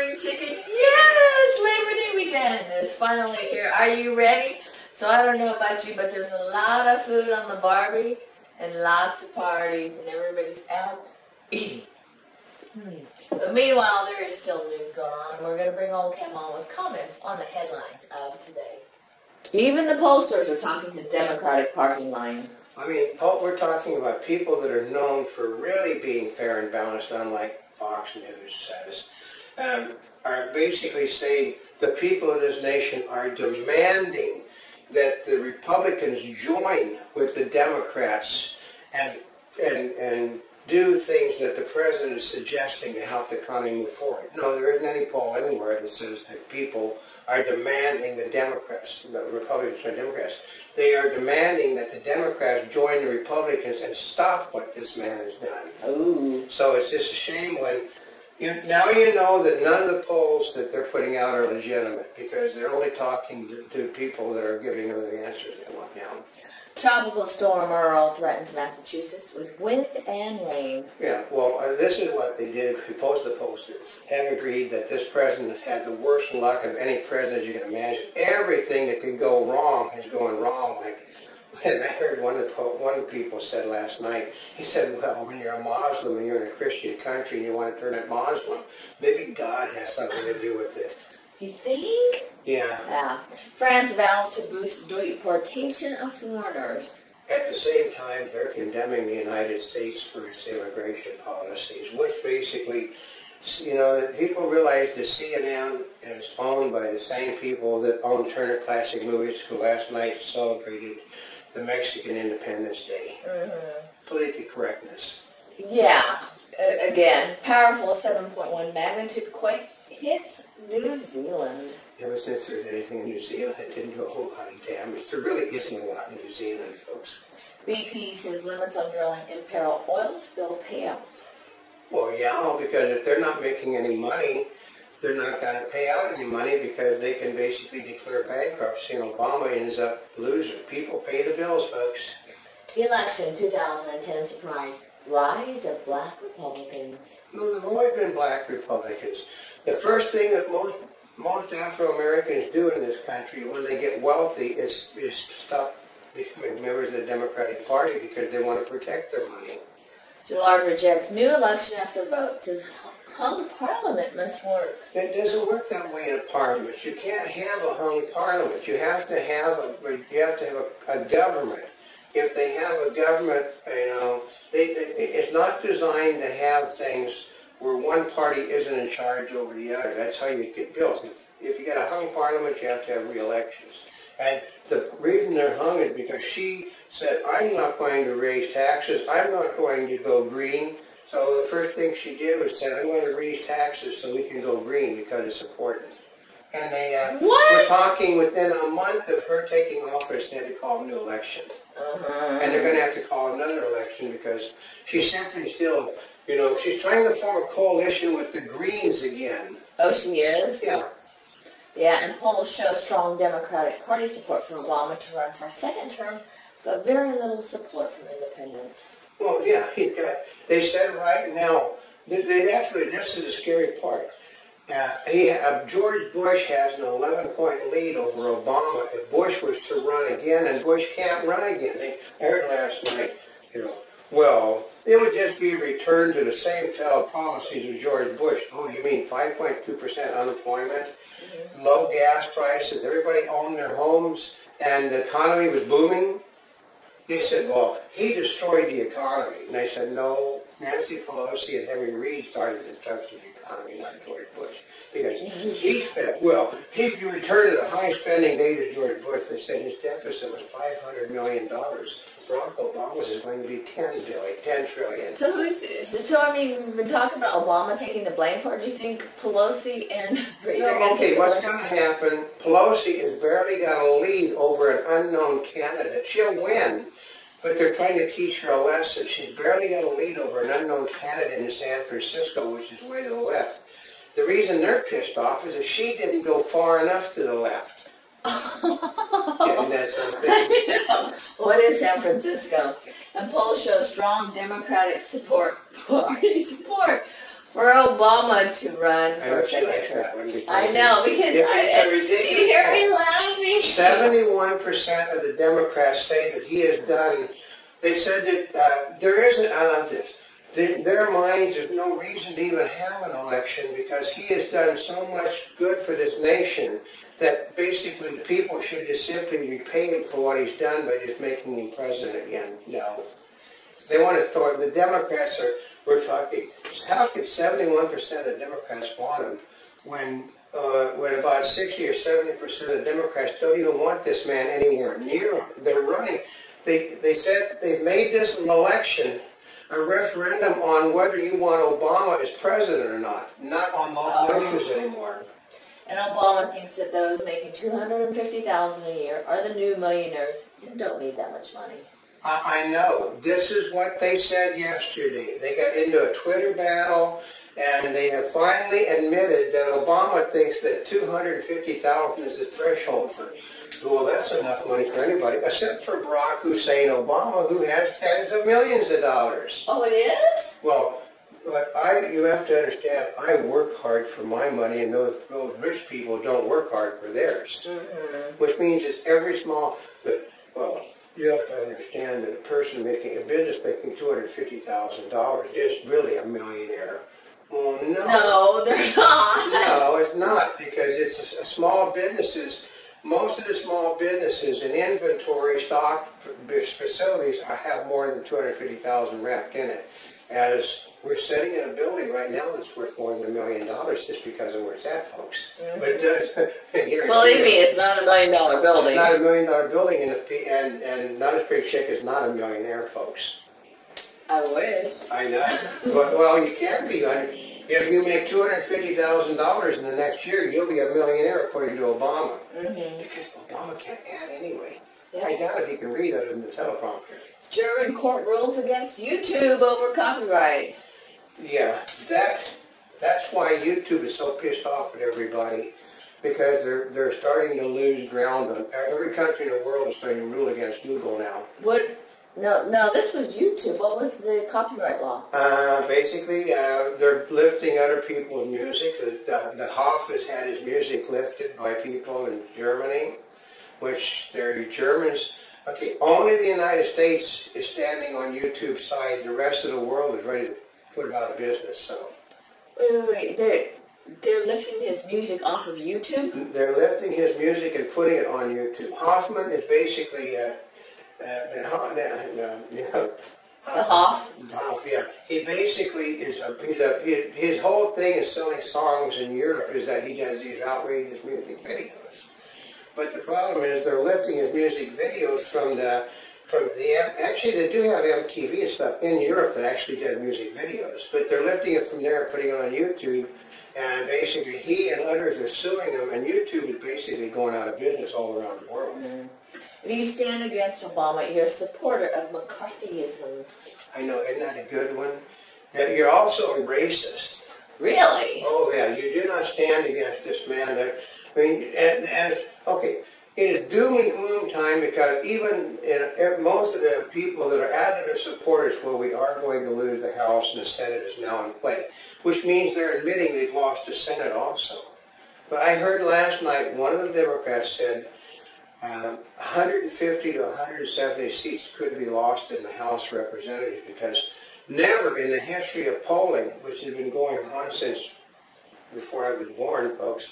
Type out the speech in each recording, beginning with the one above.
spring chicken. Yes, Labor Day weekend is finally here. Are you ready? So I don't know about you, but there's a lot of food on the Barbie and lots of parties and everybody's out eating. But meanwhile, there is still news going on, and we're going to bring Oldecam on with comments on the headlines of today. Even the pollsters are talking the Democratic Party line. I mean, we're talking about people that are known for really being fair and balanced, unlike Fox News says, are basically saying the people of this nation are demanding that the Republicans join with the Democrats and do things that the president is suggesting to help the economy move forward. No, there isn't any poll anywhere that says that people are demanding the Democrats, the Republicans join Democrats. They are demanding that the Democrats join the Republicans and stop what this man has done. Ooh. So it's just a shame when now you know that none of the polls that they're putting out are legitimate because they're only talking to people that are giving them the answers they want now. Tropical storm Earl threatens Massachusetts with wind and rain. Yeah, well, this is what they did. We posted the poster. Have agreed that this president has had the worst luck of any president you can imagine. Everything that could go wrong is going wrong. Like, and I heard one people said last night, he said, well, when you're a Muslim and you're in a Christian country and you want to turn it Muslim, maybe God has something to do with it. You think? Yeah. Yeah. France vows to boost deportation of foreigners. At the same time, they're condemning the United States for its immigration policies, which basically, that people realize that CNN is owned by the same people that own Turner Classic Movies, who last night celebrated the Mexican Independence Day. Politically correctness. Yeah. Again, powerful 7.1 magnitude quake hits New Zealand. Ever since there's anything in New Zealand, it didn't do a whole lot of damage. There really isn't a lot in New Zealand, folks. BP says limits on drilling imperil oil spill payouts. Well, yeah, because if they're not making any money, they're not going to pay out any money because they can basically declare bankruptcy and Obama ends up losing. People pay the bills, folks. Election 2010 surprise rise of black Republicans. No, there have always been black Republicans. The first thing that most Afro-Americans do in this country when they get wealthy is stop becoming members of the Democratic Party because they want to protect their money. Gillard rejects new election after vote, says hung parliament must work. It doesn't work that way in a parliament. You can't have a hung parliament. You have to have a government. If they have a government, it's not designed to have things where one party isn't in charge over the other. That's how you get bills. If you got a hung parliament, you have to have re-elections. And the reason they're hung is because she said, I'm not going to raise taxes. I'm not going to go green. So the first thing she did was say, I'm going to raise taxes so we can go green because it's important. And they were talking within a month of her taking office, they had to call a new election. And they're going to have to call another election because she's simply still, she's trying to form a coalition with the Greens again. Oh, she is? Yeah. Yeah, and polls show strong Democratic Party support for Obama to run for a second term, but very little support from independents. Well, yeah, they said right now, this is the scary part. George Bush has an 11-point lead over Obama if Bush was to run again, and Bush can't run again. I heard last night, well, it would just be returned to the same failed policies of George Bush. Oh, you mean 5.2% unemployment, low gas prices, everybody owned their homes, and the economy was booming? They said, well, he destroyed the economy. And I said, no, Nancy Pelosi and Henry Reid started the destruction of the economy, not George Bush. Because he spent, he returned to the high spending days of George Bush. They said his deficit was $500 million. Barack Obama's is going to be $10 trillion. So we've been talking about Obama taking the blame for it. Do you think Pelosi and Reid are going to take the blame? What's going to happen, Pelosi has barely got a lead over an unknown candidate. She'll win, but they're trying to teach her a lesson. She's barely got a lead over an unknown candidate in San Francisco, which is way to the left. The reason they're pissed off is that she didn't go far enough to the left. Isn't that something? What is San Francisco? And polls show strong Democratic party support for Obama to run I for know she likes senator. that one. I know, because It's you hear me laughing? 71% of the Democrats say that he has done, they said that there isn't, I love this, in their minds there's no reason to even have an election because he has done so much good for this nation that basically the people should just simply repay him for what he's done by just making him president again. No. They want to throw, the Democrats are, we're talking, how could 71% of Democrats want him when about 60 or 70% of Democrats don't even want this man anywhere near them? They're running. They said they've made this an election, a referendum on whether you want Obama as president or not on local issues anymore. And Obama thinks that those making $250,000 a year are the new millionaires and don't need that much money. I know. This is what they said yesterday. They got into a Twitter battle, and they have finally admitted that Obama thinks that $250,000 is the threshold for. Well, that's enough money for anybody, except for Barack Hussein Obama, who has tens of millions of dollars. Oh, it is? Well, but you have to understand, I work hard for my money, and those rich people don't work hard for theirs. Mm-hmm. Which means it's every small, well, you have to understand that a business making $250,000 is really a millionaire. Well, no. No, they're not. No, it's not, because it's small businesses. Most of the small businesses in inventory stock facilities have more than $250,000 wrapped in it. As we're sitting in a building right now that's worth more than $1 million just because of where it's at, folks. Mm-hmm. But it does. Believe me, it's not $1 million building. Not $1 million building, and not as big check is not a millionaire, folks. I wish. I know. But, well, you can be. If you make $250,000 in the next year, you'll be a millionaire, according to Obama. Mm-hmm. Because Obama can't add anyway. Yeah. I doubt if he can read other than the teleprompter. German court rules against YouTube over copyright. Yeah, that's why YouTube is so pissed off at everybody, because they're starting to lose ground on every country in the world is starting to rule against Google now. What? No, this was YouTube. What was the copyright law? Basically, they're lifting other people's music. The Hoff has had his music lifted by people in Germany, which they're Germans. Okay, only the United States is standing on YouTube's side. The rest of the world is ready to put him out of business. So. Wait. They're lifting his music off of YouTube? They're lifting his music and putting it on YouTube. Hoffman is basically the Hoff? Hoff, yeah. He basically is his whole thing is selling songs in Europe is that he does these outrageous music videos. But the problem is they're lifting his music videos from the actually they do have MTV and stuff in Europe that actually does music videos, but they're lifting it from there and putting it on YouTube, and basically he and others are suing them, and YouTube is basically going out of business all around the world. Mm-hmm. If you stand against Obama, you're a supporter of McCarthyism. I know, isn't that a good one? And you're also a racist. Really? Oh yeah, you do not stand against this man. I mean, okay, it is doom and gloom time because even most of the people that are adamant supporters, well, we are going to lose the House and the Senate is now in play, which means they're admitting they've lost the Senate also. But I heard last night one of the Democrats said 150 to 170 seats could be lost in the House of Representatives because never in the history of polling, which has been going on since before I was born, folks,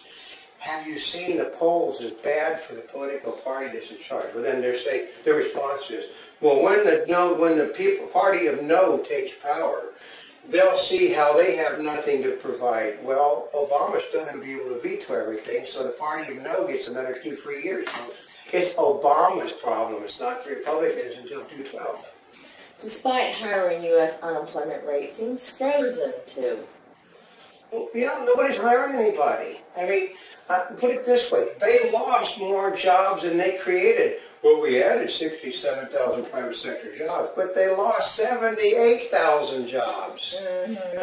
have you seen the polls as bad for the political party that's in charge? Well, then their response is, well, when the party of no takes power, they'll see how they have nothing to provide. Well, Obama's still going to be able to veto everything, so the party of no gets another 2-3 years, folks. It's Obama's problem. It's not the Republicans until 2012. Despite hiring, U.S. unemployment rate seems frozen, too. Well, nobody's hiring anybody. I mean, put it this way. They lost more jobs than they created. Well, we added 67,000 private sector jobs, but they lost 78,000 jobs. Mm-hmm.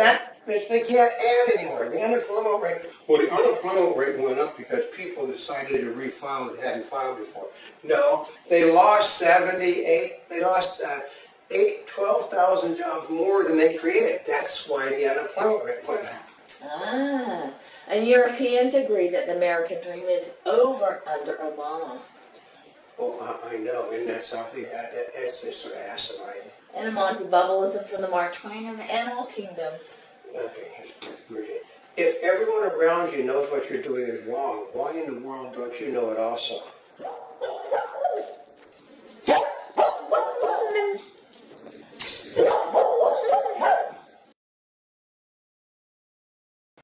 They can't add anymore. The unemployment rate went up because people decided to refile that hadn't filed before. No, they lost 78. They lost 12,000 jobs more than they created. That's why the unemployment rate went up. Ah, and Europeans agree that the American dream is over under Obama. Well, I know, isn't that something? It's just sort of asinine. And a Monty Bubbleism from the Mark Twain and the Animal Kingdom. Okay, if everyone around you knows what you're doing is wrong, why in the world don't you know it also?